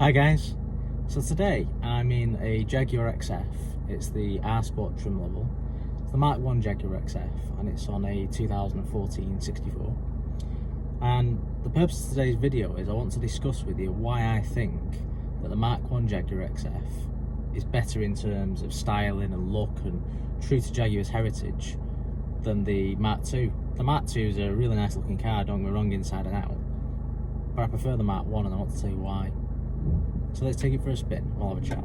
Hi guys, so today I'm in a Jaguar XF. It's the Asport Trim level. It's the MK1 Jaguar XF and it's on a 2014 64. And the purpose of today's video is I want to discuss with you why I think that the MK1 Jaguar XF is better in terms of styling and look and true to Jaguar's heritage than the Mk2. The Mk2 is a really nice looking car, don't get me wrong, inside and out, but I prefer the MK1 and I want to tell you why. So let's take it for a spin, we'll have a chat.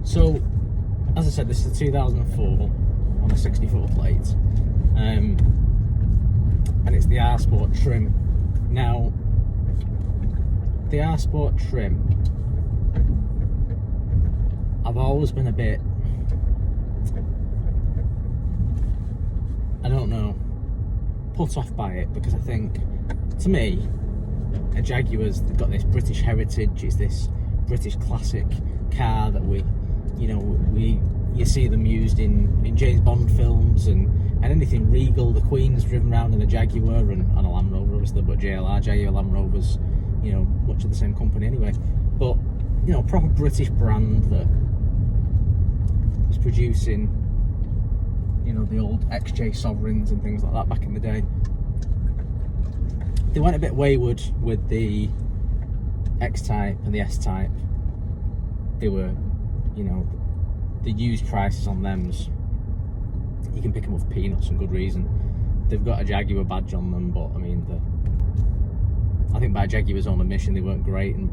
So, as I said, this is a 2004 on a 64 plate, and it's the Asport Trim. Now, the Asport Trim, I've always been a bit, I don't know, put off by it, because I think, to me, a Jaguar's got this British heritage. It's this British classic car that you see them used in James Bond films and anything regal. The Queen's driven around in a Jaguar and a Land Rover, obviously, but Jaguar Land Rover's, much of the same company anyway. But, proper British brand that was producing, the old XJ Sovereigns and things like that back in the day. They went a bit wayward with the X-Type and the S-Type. They were, the used prices on them's, you can pick them up for peanuts and good reason. They've got a Jaguar badge on them, but I mean, I think by Jaguar's own admission, they weren't great, and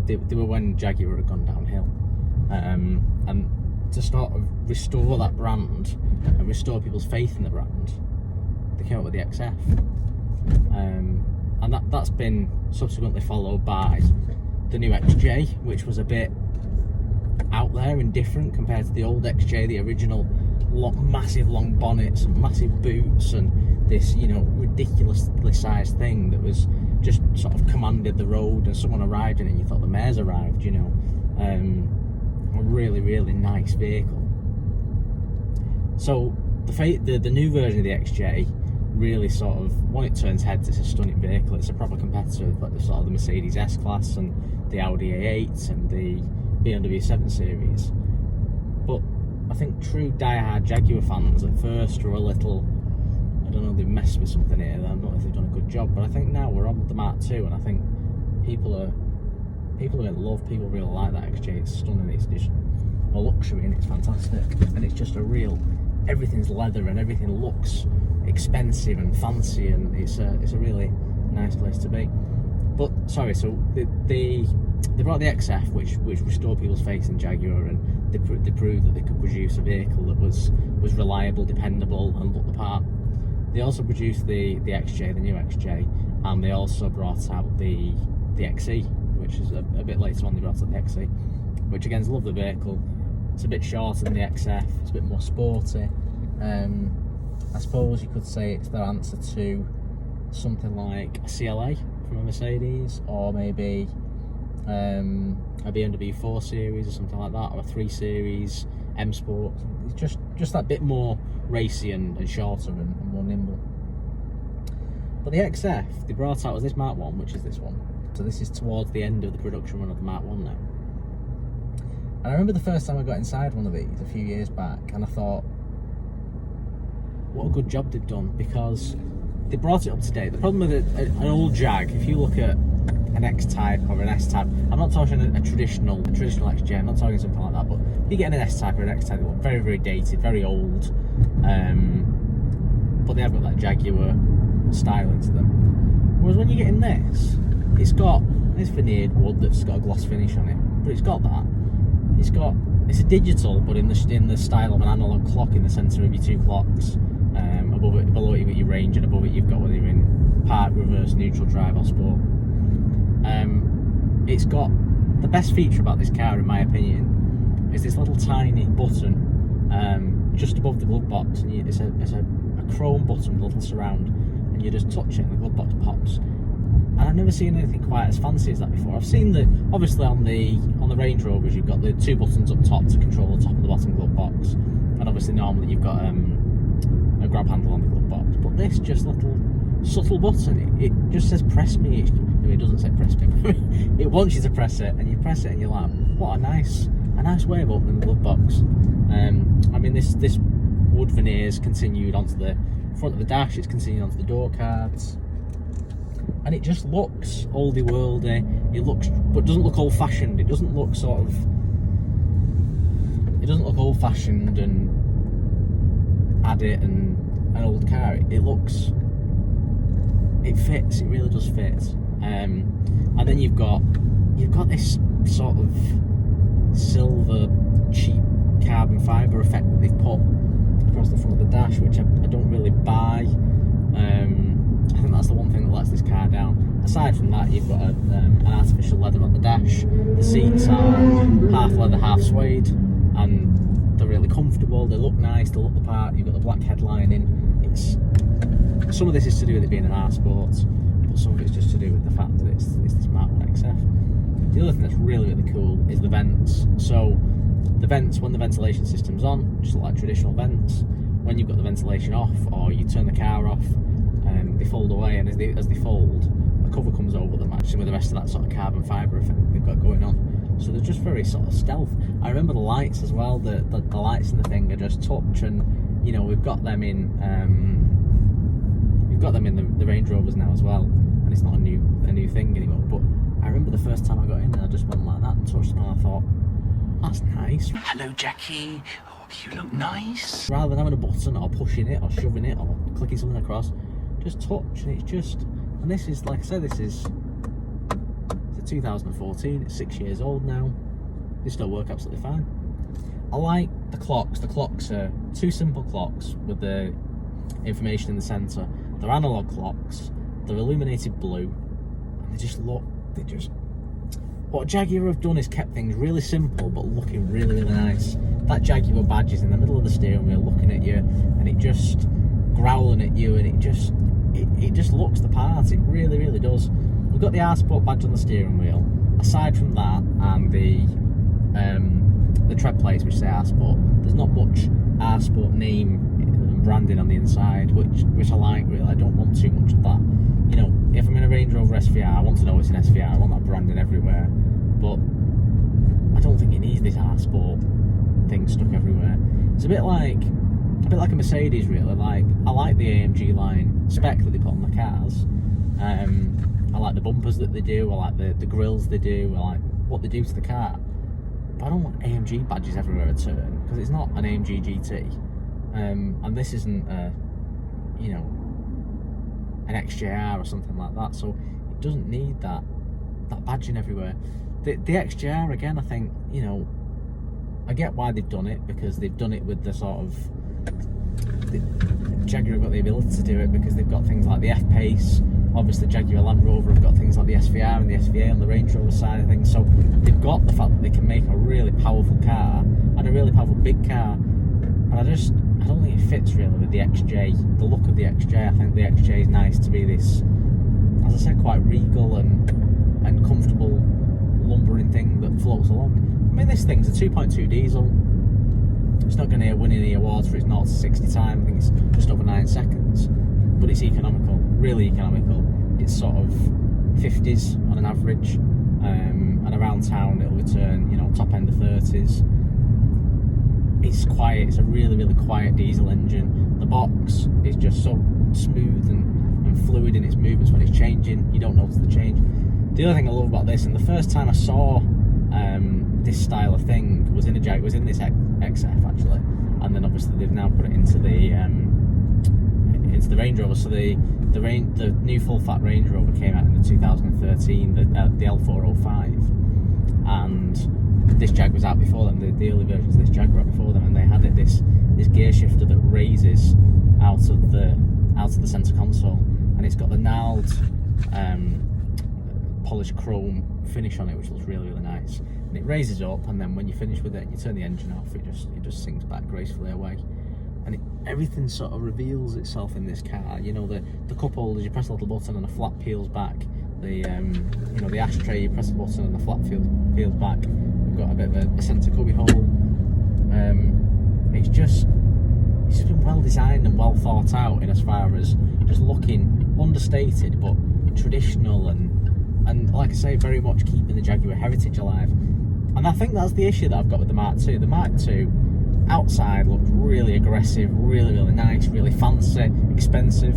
they were when Jaguar had gone downhill. And to sort of restore that brand and restore people's faith in the brand, they came up with the XF. And that's been subsequently followed by the new XJ, which was a bit out there and different compared to the old XJ, the original massive long bonnets and massive boots and this, ridiculously sized thing that was just sort of commanded the road, and someone arrived in it and you thought the mayor's arrived, a really, really nice vehicle. So the new version of the XJ really sort of, when it turns heads, it's a stunning vehicle. It's a proper competitor of like the Mercedes S-Class and the Audi A8 and the BMW 7 Series. But I think true die-hard Jaguar fans at first were a little, I don't know, they've messed with something here. I don't know if they've done a good job, but I think now we're on with the Mk2, and I think people are in love. People really like that XJ. It's stunning. It's just a luxury and it's fantastic, and it's just a real, everything's leather and everything looks expensive and fancy, and it's a really nice place to be. But sorry, so they brought the XF, which restored people's faith in Jaguar, and they proved that they could produce a vehicle that was reliable, dependable, and looked the part. They also produced the XJ, the new XJ, and they also brought out the XE, which is a bit later on. They brought out the XE, which again is a lovely vehicle. It's a bit shorter than the XF. It's a bit more sporty. I suppose you could say it's their answer to something like a CLA from a Mercedes, or maybe a BMW 4 Series or something like that, or a 3 Series M Sport. It's just that bit more racy and shorter and more nimble. But the XF they brought out was this Mk1, which is this one. So this is towards the end of the production run of the Mk1 now. And I remember the first time I got inside one of these a few years back, and I thought, what a good job they've done, because they brought it up to date. The problem with an old Jag, if you look at an X-Type or an S-Type, I'm not talking a traditional XJ, I'm not talking something like that, but if you get an S-Type or an X-Type, they look very, very dated, very old, but they have got that Jaguar style into them. Whereas when you get in this, it's got this veneered wood that's got a gloss finish on it, but it's got that. It's a digital, but in the style of an analog clock in the centre of your two clocks. Above it, below it you've got your range, and above it you've got whether you're in park, reverse, neutral, drive or sport. It's got the best feature about this car, in my opinion, is this little tiny button just above the glove box, and it's a chrome button with a little surround, and you just touch it and the glove box pops. And I've never seen anything quite as fancy as that before. I've seen obviously on the Range Rovers you've got the two buttons up top to control the top and the bottom glove box, and obviously normally you've got grab handle on the glove box, but this just little subtle button, it just says press me. It's it doesn't say press paper. It wants you to press it, and you press it, and you're like, what a nice way of opening the glove box. I mean, this wood veneers continued onto the front of the dash. It's continued onto the door cards, and it just looks oldie worldy. It looks, but doesn't look old fashioned. It doesn't look sort of. It doesn't look old fashioned and add it and an old car. It looks. It fits. It really does fit. And then you've got this sort of silver cheap carbon fibre effect that they've put across the front of the dash, which I don't really buy. I think that's the one thing that lets this car down. Aside from that, you've got an artificial leather on the dash. The seats are half leather, half suede, and they're really comfortable. They look nice. They look the part. You've got the black headlining. Some of this is to do with it being an Asport, but some of it's just to do with the fact that it's this MK1 XF. The other thing that's really cool is the vents. So the vents, when the ventilation system's on, just like traditional vents. When you've got the ventilation off, or you turn the car off, they fold away, and as they fold, a cover comes over them, matching with the rest of that sort of carbon fibre effect that they've got going on. So they're just very sort of stealth. I remember the lights as well. The lights in the thing are just touch, and you know, we've got them in the Range Rovers now as well, and it's not a new thing anymore. But I remember the first time I got in, I just went like that and touched them, and I thought, that's nice. Hello, Jackie. Oh, you look nice. Rather than having a button or pushing it or shoving it or clicking something across, just touch, and it's just. And this is, like I said, it's a 2014. It's 6 years old now. They still work absolutely fine. I like the clocks. The clocks are two simple clocks with the information in the centre. They're analog clocks. They're illuminated blue, and what Jaguar have done is kept things really simple but looking really nice. That Jaguar badge is in the middle of the steering wheel looking at you, and it just growling at you, and it just looks the part. It really does. We've got the Asport badge on the steering wheel. Aside from that and the tread plates which say Asport, there's not much Asport name and branding on the inside, which I like really. I don't want too much of that. You know, if I'm in a Range Rover SVR, I want to know it's an SVR. I want that branding everywhere. But I don't think it needs this Asport thing stuck everywhere. It's a bit like a Mercedes, really. Like, I like the AMG line spec that they put on the cars. I like the bumpers that they do. I like the grills they do. I like what they do to the car. But I don't want AMG badges everywhere I turn, because it's not an AMG GT, and this isn't an XJR or something like that. So it doesn't need that badging everywhere. The XJR, again, I think, you know, I get why they've done it, because they've done it with the sort of Jaguar have got the ability to do it because they've got things like the F-Pace. Obviously Jaguar Land Rover have got things like the SVR and the SVA on the Range Rover side of things, so they've got the fact that they can make a really powerful car and a really powerful big car. But I don't think it fits really with the XJ, the look of the XJ. I think the XJ is nice to be this, as I said, quite regal and comfortable lumbering thing that floats along. I mean, this thing's a 2.2 diesel. It's not going to win any awards for its 0 to 60 time. I think it's just over 9 seconds, but it's economical, really economical. It's sort of 50s on an average, and around town it'll return, you know, top end of 30s. It's quiet. It's a really quiet diesel engine. The box is just so smooth and fluid in its movements. When it's changing, you don't notice the change. The other thing I love about this, and the first time I saw this style of thing was in this XF actually, and then obviously they've now put it into the Range Rover. So the new full fat Range Rover came out in 2013, the L405, and this Jag was out before them. The early versions of this Jag were out before them, and they had this gear shifter that raises out of the centre console, and it's got the gnarled polished chrome finish on it, which looks really nice. And it raises up, and then when you finish with it, you turn the engine off. It just sinks back gracefully away, and everything sort of reveals itself in this car. You know, the cup holders, you press a little button and a flap peels back. The the ashtray, you press a button and the flap peels back. You've got a bit of a centre cubby hole. It's just been well designed and well thought out in as far as just looking understated but traditional and and like I say, very much keeping the Jaguar heritage alive. And I think that's the issue that I've got with the Mark II. The Mark II outside looked really aggressive, really nice, really fancy, expensive.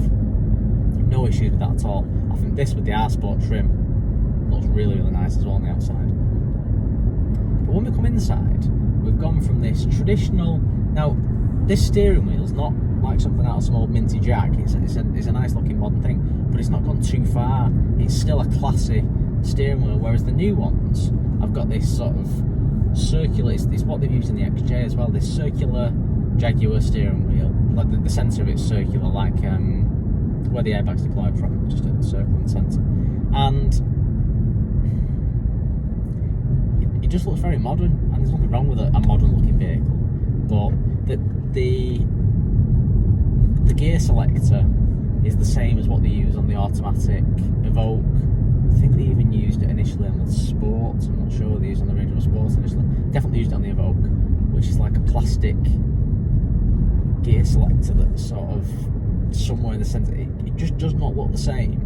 No issues with that at all. I think this with the Asport Trim looks really nice as well on the outside. But when we come inside, we've gone from this traditional. Now, this steering wheel's not like something out of some old minty Jag. It's a nice looking modern thing, but it's not gone too far. It's still a classy steering wheel, whereas the new ones have got this sort of circular. It's what they've used in the XJ as well. This circular Jaguar steering wheel, like the centre of it's circular, like where the airbag's deployed from, just at the circle in the centre, and it just looks very modern. And there's nothing wrong with a modern looking vehicle, but the gear selector is the same as what they use on the automatic Evoque. I think they even used it initially on the Sport. I'm not sure they used it on the Range Rover Sport initially. Definitely used it on the Evoque, which is like a plastic gear selector that's sort of somewhere in the centre. It just does not look the same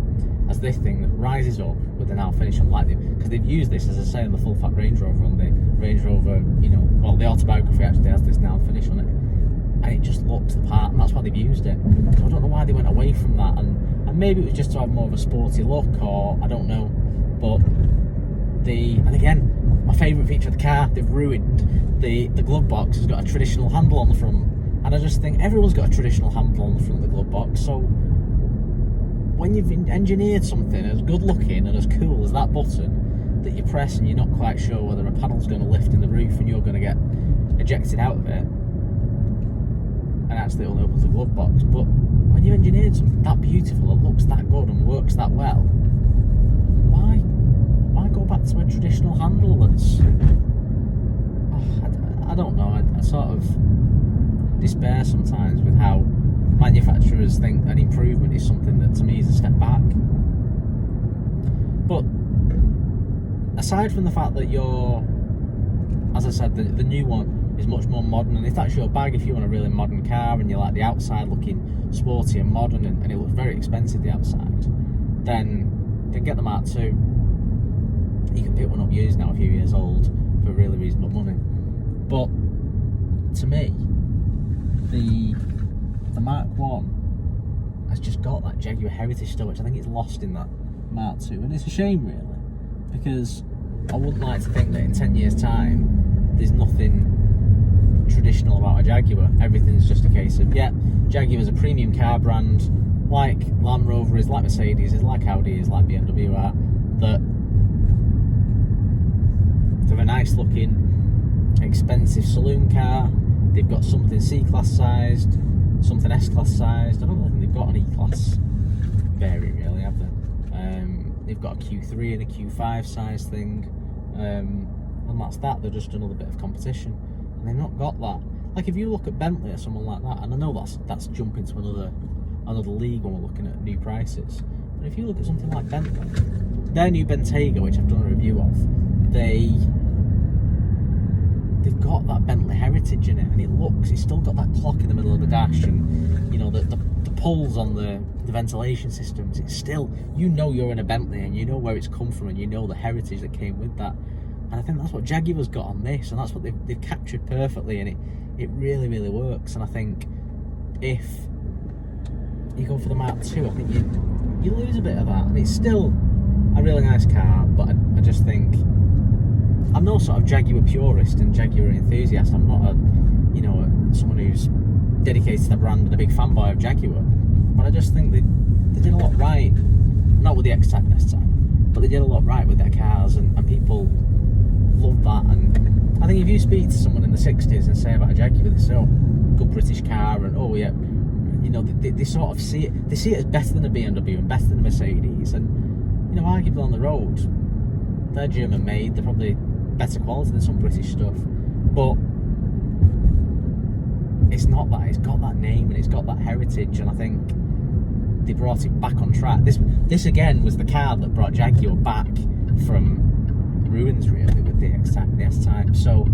as this thing that rises up with the now finish on lightning, because they've used this, as I say, on the full fat Range Rover, on the Range Rover, well, the autobiography actually has this now finish on it, and it just looks the part, and that's why they've used it. So I don't know why they went away from that, and maybe it was just to have more of a sporty look, or I don't know. But and again, my favourite feature of the car, they've ruined the glove box. Has got a traditional handle on the front, and I just think everyone's got a traditional handle on the front of the glove box. So when you've engineered something as good looking and as cool as that button that you press and you're not quite sure whether a panel's going to lift in the roof and you're going to get ejected out of it, and actually it only opens the glove box, but when you've engineered something that beautiful, that looks that good and works that well, why go back to a traditional handle that's... I don't know, I sort of despair sometimes with how manufacturers think an improvement is something that to me is a step back. But aside from the fact that as I said, the new one is much more modern, and if that's your bag, if you want a really modern car and you like the outside looking sporty and modern, and it looks very expensive the outside, then get the Mark II. You can pick one up used now, a few years old, for really reasonable money. But to me, the Mark I has just got that Jaguar heritage still, which I think it's lost in that Mark II, and it's a shame really, because I wouldn't like to think that in 10 years time there's nothing traditional about a Jaguar. Everything's just a case of, Jaguar is a premium car brand, like Land Rover is, like Mercedes is, like Audi is, like BMW are, that they're a nice looking, expensive saloon car. They've got something C-Class sized, something S-Class sized. I don't think they've got an E-Class variant really, have they? They've got a Q3 and a Q5 size thing, and that's that. They're just another bit of competition, and they've not got that. Like if you look at Bentley or someone like that, and I know that's jumping to another league when we're looking at new prices, but if you look at something like Bentley, their new Bentayga, which I've done a review of, they've got that Bentley heritage in it, and it's still got that clock in the middle of the dash, and the pulls on the ventilation systems. It's still, you're in a Bentley, and you know where it's come from, and you know the heritage that came with that. And I think that's what Jaguar's got on this, and that's what they've captured perfectly, and it really works. And I think if you go for the Mark II, I think you lose a bit of that, and it's still a really nice car, but I just think I'm no sort of Jaguar purist and Jaguar enthusiast. I'm not someone who's dedicated to the brand and a big fanboy of Jaguar, but I just think they did a lot right, not with the X-Type and S-Type, but they did a lot right with their cars, and people love that. And I think if you speak to someone in the 60s and say about a Jaguar, they say, oh, good British car, and oh yeah, they sort of see it as better than a BMW and better than a Mercedes, and arguably on the road they're German made, they're probably better quality than some British stuff, but it's not that. It's got that name and it's got that heritage, and I think they brought it back on track. This again was the car that brought Jaguar back from ruins really, with the X-Type and the S-Type. So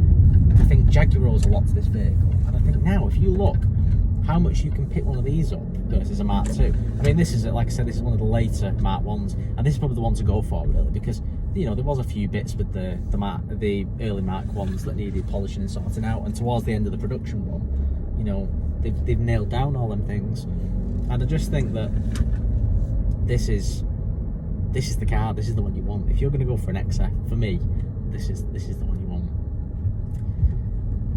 I think Jaguar owes a lot to this vehicle, and I think now if you look how much you can pick one of these up versus a Mark II. I mean, this is, like I said, this is one of the later Mark 1s, and this is probably the one to go for, really, because, you know, there was a few bits with the early Mark 1s that needed polishing and sorting out, and towards the end of the production run, you know, they've nailed down all them things. And I just think that this is the car, this is the one you want. If you're going to go for an XF, for me, this is the one you want.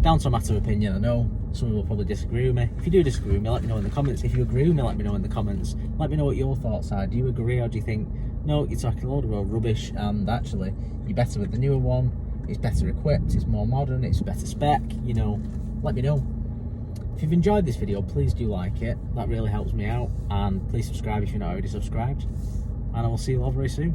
Down to a matter of opinion, I know some people will probably disagree with me. If you do disagree with me, let me know in the comments. If you agree with me, let me know in the comments. Let me know what your thoughts are. Do you agree, or do you think, no, you're talking a load of old rubbish, and actually you're better with the newer one, it's better equipped, it's more modern, it's better spec? You know, let me know. If you've enjoyed this video, please do like it. That really helps me out. And please subscribe if you're not already subscribed. And I will see you all very soon.